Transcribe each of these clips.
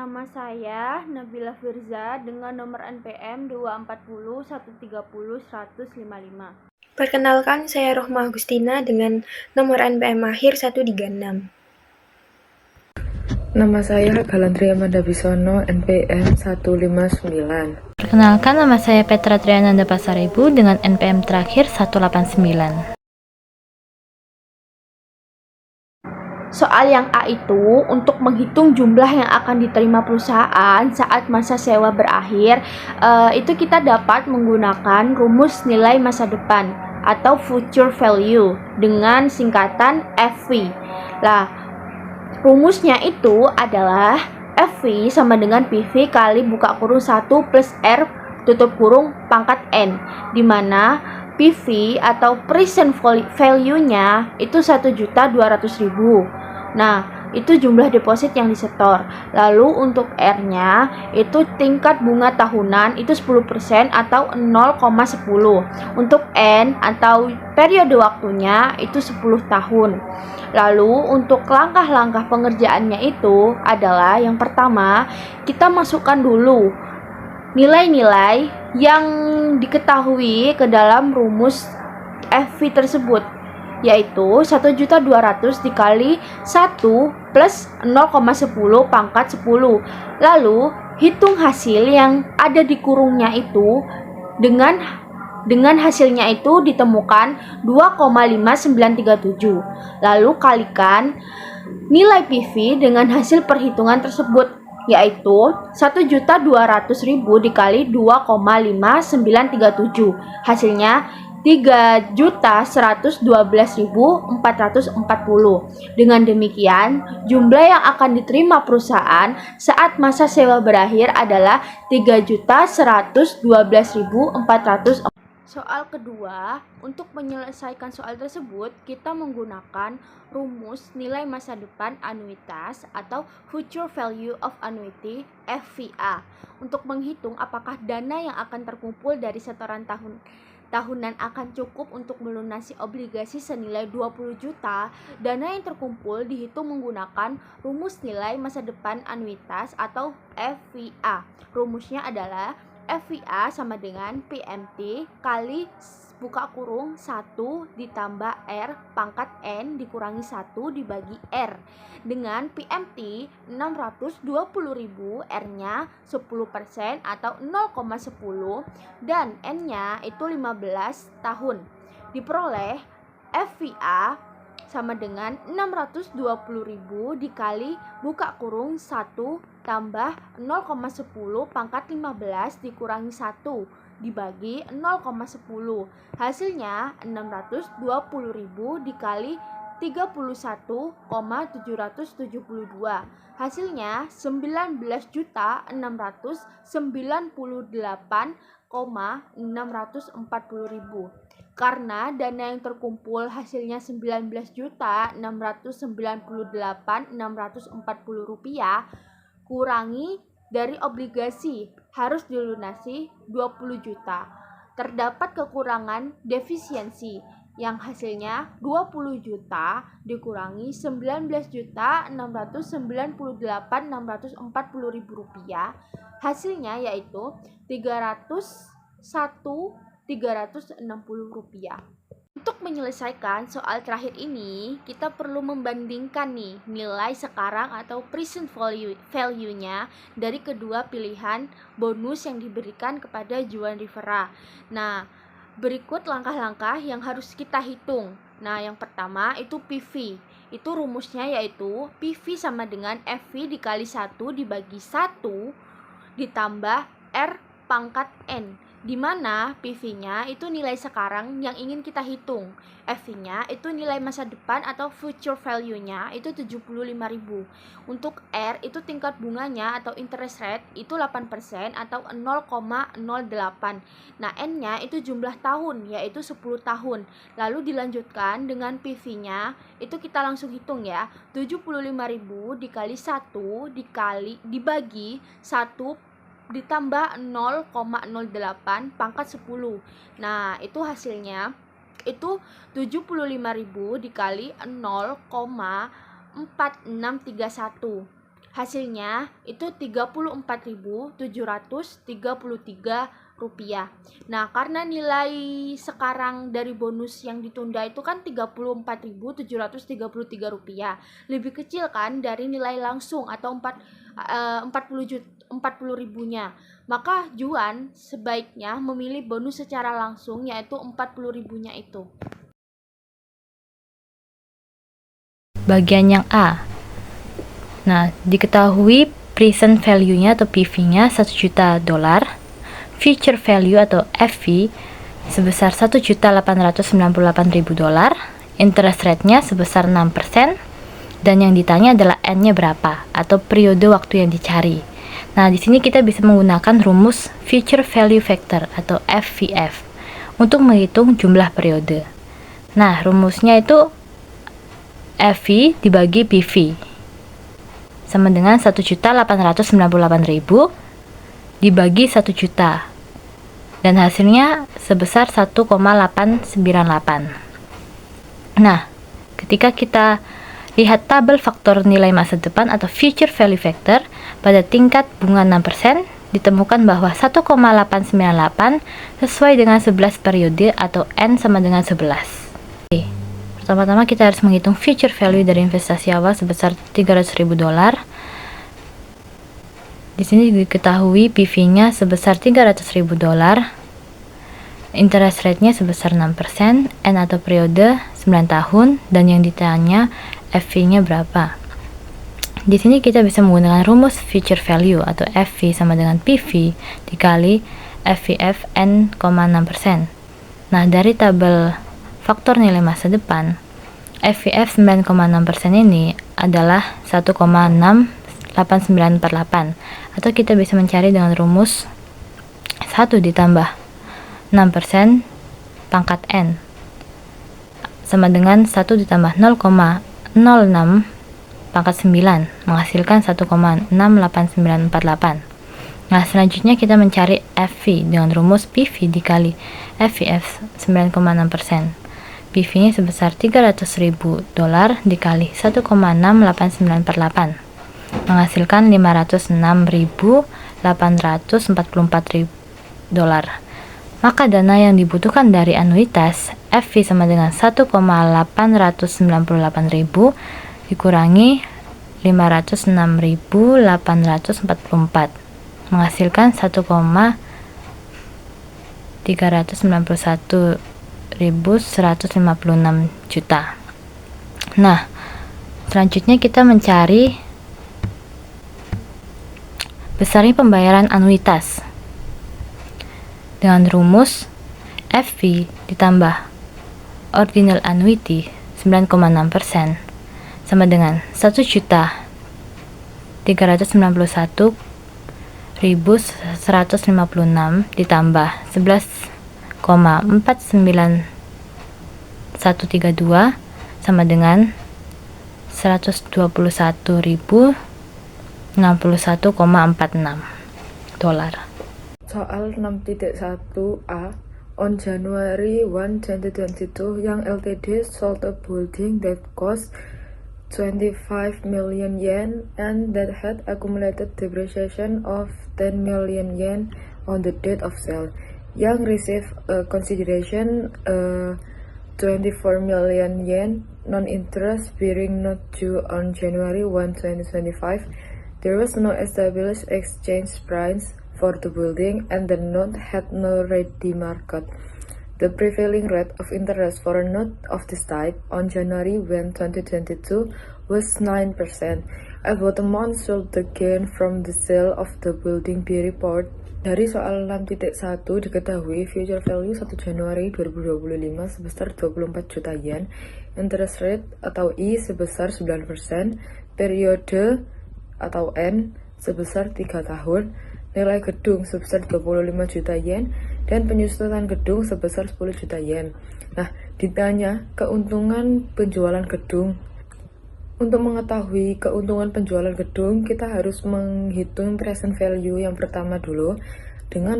Nama saya Nabila Firza dengan nomor NPM 240130155. Perkenalkan, saya Rohma Agustina dengan nomor NPM akhir 136. Nama saya Galandria Mandabisono, NPM 159. Perkenalkan, nama saya Petra Triananda Pasaribu dengan NPM terakhir 189. Soal yang A itu untuk menghitung jumlah yang akan diterima perusahaan saat masa sewa berakhir, itu kita dapat menggunakan rumus nilai masa depan atau future value dengan singkatan FV. Lah, rumusnya itu adalah FV sama dengan PV kali buka kurung 1 plus R tutup kurung pangkat N, di mana PV atau present value-nya itu 1.200.000. Nah, itu jumlah deposit yang disetor. Lalu untuk R-nya itu tingkat bunga tahunan itu 10% atau 0,10. Untuk N atau periode waktunya itu 10 tahun. Lalu untuk langkah-langkah pengerjaannya itu adalah yang pertama, kita masukkan dulu nilai-nilai yang diketahui ke dalam rumus FV tersebut, yaitu 1.200.000 dikali 1 plus 0,10 pangkat 10. Lalu hitung hasil yang ada di kurungnya itu dengan hasilnya itu ditemukan 2,5937. Lalu kalikan nilai PV dengan hasil perhitungan tersebut, yaitu 1.200.000 dikali 2,5937. Hasilnya 3.112.440. Dengan demikian, jumlah yang akan diterima perusahaan saat masa sewa berakhir adalah 3.112.440. Soal kedua, untuk menyelesaikan soal tersebut, kita menggunakan rumus nilai masa depan anuitas atau Future Value of Annuity (FVA) untuk menghitung apakah dana yang akan terkumpul dari setoran tahunan akan cukup untuk melunasi obligasi senilai 20 juta. Dana yang terkumpul dihitung menggunakan rumus nilai masa depan anuitas atau FVA. Rumusnya adalah FVA sama dengan PMT kali buka kurung 1 ditambah R pangkat N dikurangi 1 dibagi R, dengan PMT 620.000, R-nya 10% atau 0,10 dan N-nya itu 15 tahun. Diperoleh FVA sama dengan 620.000 dikali buka kurung 1 tambah 0,10 pangkat 15 dikurangi 1 dibagi 0,10. Hasilnya 620.000 dikali 31,772. Hasilnya 19.798,640.000. Karena dana yang terkumpul hasilnya 19.698.640 rupiah, kurangi dari obligasi harus dilunasi 20 juta. Terdapat kekurangan defisiensi yang hasilnya 20 juta dikurangi 19.698.640 rupiah. Hasilnya yaitu 360 rupiah. Untuk menyelesaikan soal terakhir ini, kita perlu membandingkan nih nilai sekarang atau present value-nya dari kedua pilihan bonus yang diberikan kepada Juan Rivera. Nah, berikut langkah-langkah yang harus kita hitung. Nah, yang pertama itu PV. Itu rumusnya yaitu PV sama dengan FV dikali 1 dibagi 1 ditambah R pangkat N, di mana PV-nya itu nilai sekarang yang ingin kita hitung. FV-nya itu nilai masa depan atau future value-nya itu 75.000. Untuk R itu tingkat bunganya atau interest rate itu 8% atau 0,08. Nah, N-nya itu jumlah tahun yaitu 10 tahun. Lalu dilanjutkan dengan PV-nya itu kita langsung hitung ya. 75.000 dikali 1 dibagi 1 ditambah 0,08 pangkat 10. Nah, itu hasilnya itu 75.000 dikali 0,4631. Hasilnya itu Rp34.733. Nah, karena nilai sekarang dari bonus yang ditunda itu kan Rp34.733. Lebih kecil kan dari nilai langsung atau 40 ribunya. Maka Juan sebaiknya memilih bonus secara langsung yaitu 40 ribunya itu. Bagian yang A. Nah, diketahui present value-nya atau PV-nya $1 juta, future value atau FV sebesar $1.898.000, interest rate-nya sebesar 6%, dan yang ditanya adalah N-nya berapa atau periode waktu yang dicari. Nah, di sini kita bisa menggunakan rumus future value factor atau FVF untuk menghitung jumlah periode. Nah, rumusnya itu FV dibagi PV sama dengan 1.898.000 dibagi 1 juta, dan hasilnya sebesar 1,898. Nah, ketika kita lihat tabel faktor nilai masa depan atau future value factor pada tingkat bunga 6%, ditemukan bahwa 1,898 sesuai dengan 11 periode atau N sama dengan 11. Pertama-tama kita harus menghitung future value dari investasi awal sebesar $300.000. Di sini diketahui PV-nya sebesar $300.000, interest rate-nya sebesar 6%, N atau periode 9 tahun, dan yang ditanya FV-nya berapa. Di sini kita bisa menggunakan rumus future value atau FV sama dengan PV dikali FVF N,6%. Nah, dari tabel faktor nilai masa depan, FVF 9,6% ini adalah 1,68948, atau kita bisa mencari dengan rumus 1 ditambah 6% pangkat N sama dengan 1 ditambah 0,06 pangkat 9 menghasilkan 1,68948. Nah, selanjutnya kita mencari FV dengan rumus PV dikali FVF 9,6%. PV-nya sebesar $300.000 dikali 1,68948 menghasilkan $506.844. Maka dana yang dibutuhkan dari anuitas FV sama dengan 1,898.000 dikurangi 506.844 menghasilkan 1,391.156 juta. Nah, selanjutnya kita mencari besarnya pembayaran anuitas dengan rumus FV ditambah ordinal annuity 9,6% sama dengan 1.391.156 ditambah 11,49132 sama dengan 121.061,46 dolar. Soal 6.1a, on January 1, 2022, Young Ltd sold a building that cost 25 million yen and that had accumulated depreciation of 10 million yen on the date of sale. Young received a consideration 24 million yen non-interest bearing note due on January 1, 2025. There was no established exchange price for the building and the note had no ready market. The prevailing rate of interest for a note of this type on January 1, 2022 was 9%. At what amount should the gain from the sale of the building be reported? Dari soal 6.1 diketahui future value 1 Januari 2025 sebesar 24 juta yen, interest rate atau I sebesar 9%, periode atau N sebesar 3 tahun, nilai gedung sebesar 25 juta yen, dan penyusunan gedung sebesar 10 juta yen. Nah, ditanya keuntungan penjualan gedung. Untuk mengetahui keuntungan penjualan gedung, kita harus menghitung present value yang pertama dulu dengan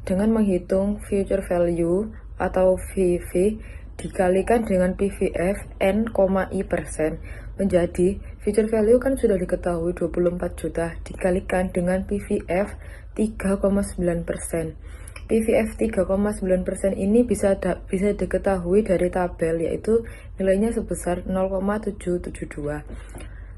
menghitung future value atau VV dikalikan dengan PVF N,I% menjadi future value kan sudah diketahui 24 juta dikalikan dengan PVF 3,9%. PVF 3,9% ini bisa diketahui dari tabel, yaitu nilainya sebesar 0,772.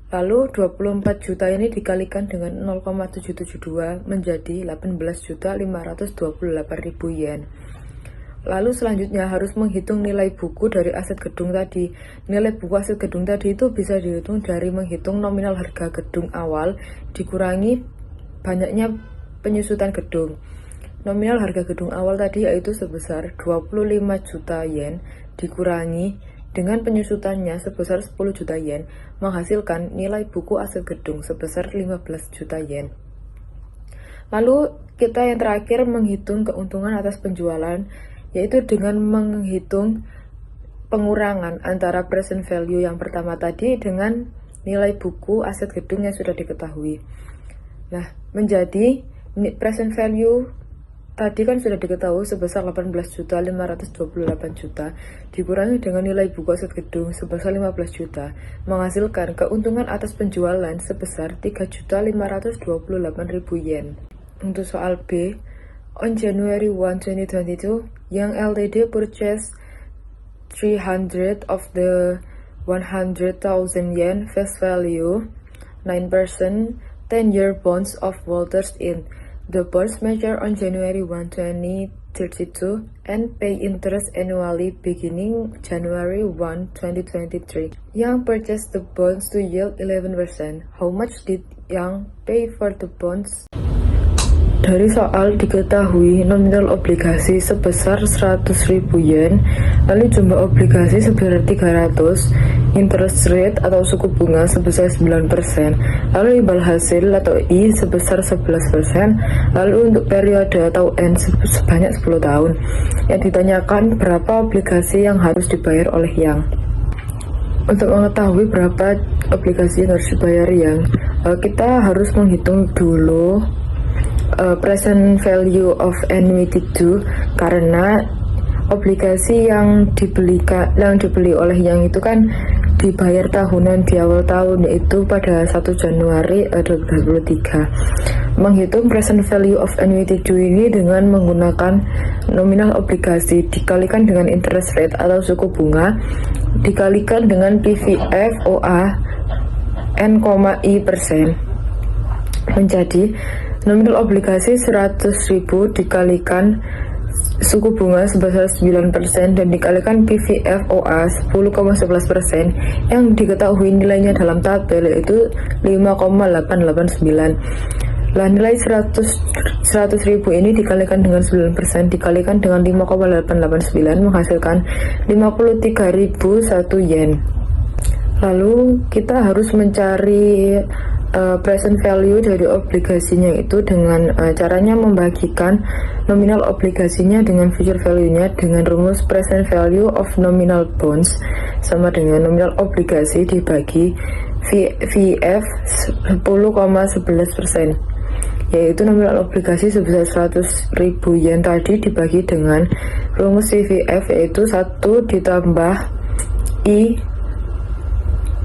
Lalu 24 juta ini dikalikan dengan 0,772 menjadi 18.528.000 yen. Lalu selanjutnya harus menghitung nilai buku dari aset gedung tadi. Nilai buku aset gedung tadi itu bisa dihitung dari menghitung nominal harga gedung awal dikurangi banyaknya penyusutan gedung. Nominal harga gedung awal tadi yaitu sebesar 25 juta yen dikurangi dengan penyusutannya sebesar 10 juta yen menghasilkan nilai buku aset gedung sebesar 15 juta yen. Lalu kita yang terakhir menghitung keuntungan atas penjualan, yaitu dengan menghitung pengurangan antara present value yang pertama tadi dengan nilai buku aset gedung yang sudah diketahui. Nah, menjadi present value tadi kan sudah diketahui sebesar 18.528 juta dikurangi dengan nilai buku aset gedung sebesar 15 juta menghasilkan keuntungan atas penjualan sebesar 3.528.000 yen. Untuk soal B, on January 1, 2022, Yang Ltd purchase 300 of the 100,000 yen face value 9% 10-year bonds of Walters Inn. The bonds mature on January 1, 2032 and pay interest annually beginning January 1, 2023. Yang purchased the bonds to yield 11%. How much did Yang pay for the bonds? Dari soal diketahui nominal obligasi sebesar 100.000 yen, lalu jumlah obligasi sebesar 300, interest rate atau suku bunga sebesar 9%, lalu imbal hasil atau I sebesar 11%, lalu untuk periode atau N sebanyak 10 tahun. Yang ditanyakan berapa obligasi yang harus dibayar oleh Yang. Untuk mengetahui berapa obligasi yang harus dibayar Yang, kita harus menghitung dulu present value of annuity due, karena obligasi yang dibeli oleh Yang itu kan dibayar tahunan di awal tahun, yaitu pada 1 Januari 2023. Menghitung present value of annuity due ini dengan menggunakan nominal obligasi dikalikan dengan interest rate atau suku bunga dikalikan dengan PVF OA N,I% menjadi nominal obligasi 100.000 dikalikan suku bunga sebesar 9% dan dikalikan PVF OA 10,11% yang diketahui nilainya dalam tabel yaitu 5,889. Lah nilai 100.000 ini dikalikan dengan 9% dikalikan dengan 5,889 menghasilkan 53.001 yen. Lalu kita harus mencari present value dari obligasinya itu dengan caranya membagikan nominal obligasinya dengan future value-nya dengan rumus present value of nominal bonds sama dengan nominal obligasi dibagi VF 10,11%, yaitu nominal obligasi sebesar 100.000 yen tadi dibagi dengan rumus CVF yaitu 1 ditambah I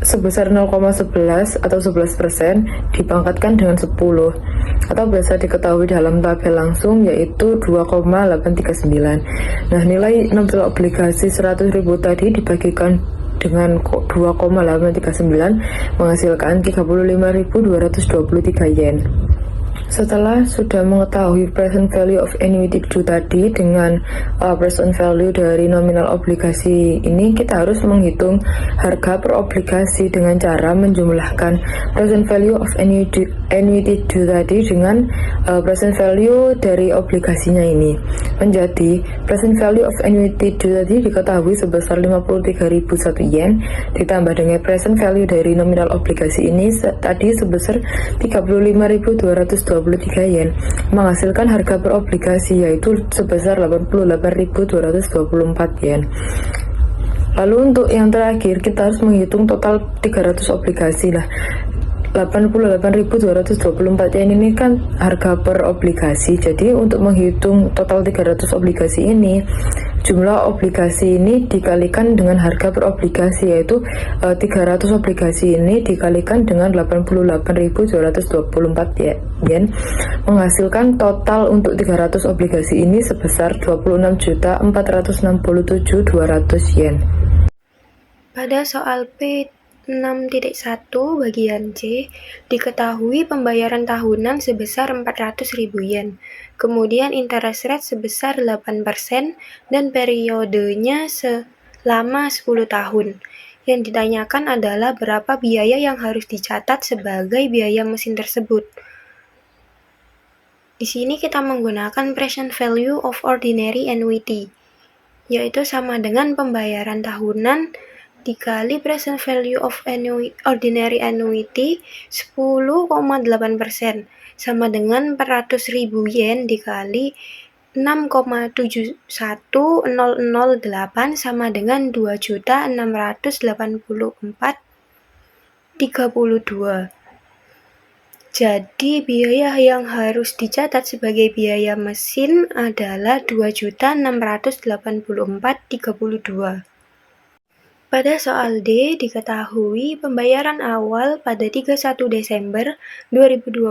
sebesar 0,11 atau 11% dipangkatkan dengan 10 atau biasa diketahui dalam tabel langsung yaitu 2,839. Nah, nilai nominal obligasi 100.000 tadi dibagikan dengan 2,839 menghasilkan 35.223 yen. Setelah sudah mengetahui present value of annuity due tadi dengan present value dari nominal obligasi ini, kita harus menghitung harga per obligasi dengan cara menjumlahkan present value of annuity due tadi dengan present value dari obligasinya ini. Menjadi present value of annuity due tadi diketahui sebesar 53.001 yen ditambah dengan present value dari nominal obligasi ini tadi sebesar 35.223 yen menghasilkan harga per obligasi yaitu sebesar 88.224 yen. Lalu untuk yang terakhir kita harus menghitung total 300 obligasi lah. 88.224 yen ini kan harga per obligasi. Jadi untuk menghitung total 300 obligasi ini, jumlah obligasi ini dikalikan dengan harga per obligasi, yaitu 300 obligasi ini dikalikan dengan 88.224 yen, menghasilkan total untuk 300 obligasi ini sebesar 26.467.200 yen. Pada soal P6.1 bagian C, diketahui pembayaran tahunan sebesar 400.000 yen, kemudian interest rate sebesar 8% dan periodenya selama 10 tahun. Yang ditanyakan adalah berapa biaya yang harus dicatat sebagai biaya mesin tersebut. Di sini kita menggunakan present value of ordinary annuity, yaitu sama dengan pembayaran tahunan dikali present value of ordinary annuity 10,8% sama dengan 400.000 yen dikali 6,71008 sama dengan 2.684.32. Jadi biaya yang harus dicatat sebagai biaya mesin adalah 2.684.32. Pada soal D, diketahui pembayaran awal pada 31 Desember 2022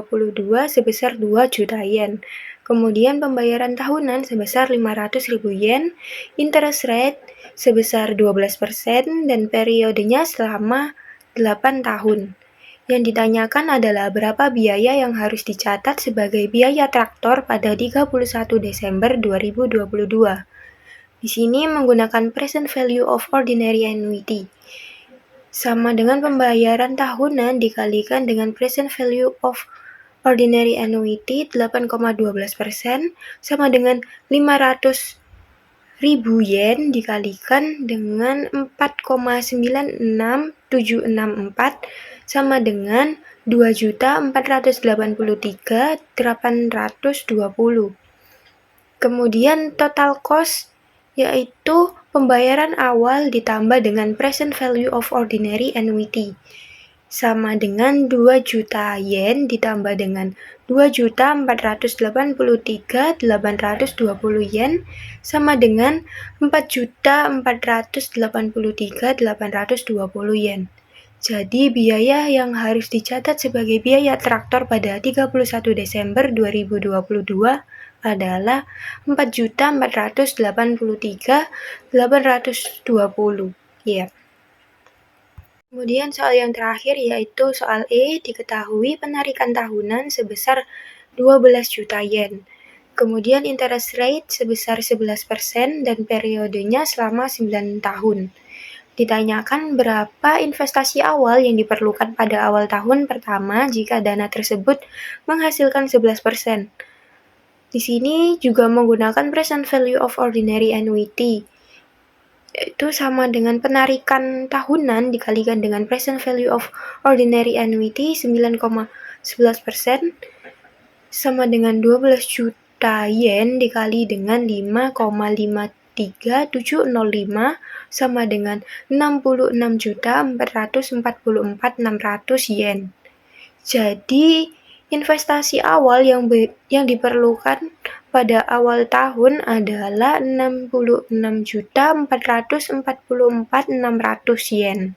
sebesar 2 juta yen. Kemudian pembayaran tahunan sebesar 500.000 yen, interest rate sebesar 12% dan periodenya selama 8 tahun. Yang ditanyakan adalah berapa biaya yang harus dicatat sebagai biaya traktor pada 31 Desember 2022. Di sini menggunakan present value of ordinary annuity, sama dengan pembayaran tahunan dikalikan dengan present value of ordinary annuity 8,12% sama dengan 500.000 yen dikalikan dengan 4,96764 sama dengan 2.483.820. Kemudian total cost yaitu pembayaran awal ditambah dengan present value of ordinary annuity, sama dengan 2 juta yen ditambah dengan 2.483.820 yen, sama dengan 4.483.820 yen. Jadi biaya yang harus dicatat sebagai biaya traktor pada 31 Desember 2022 adalah 4.483.820. Ya. Kemudian soal yang terakhir yaitu soal E, diketahui penarikan tahunan sebesar 12 juta yen. Kemudian interest rate sebesar 11% dan periodenya selama 9 tahun. Ditanyakan berapa investasi awal yang diperlukan pada awal tahun pertama jika dana tersebut menghasilkan 11%. Di sini juga menggunakan present value of ordinary annuity, yaitu sama dengan penarikan tahunan dikalikan dengan present value of ordinary annuity 9,11% sama dengan 12 juta yen dikali dengan 5,5705 sama dengan 66.444.600 yen. Jadi investasi awal yang diperlukan pada awal tahun adalah 66.444.600 yen.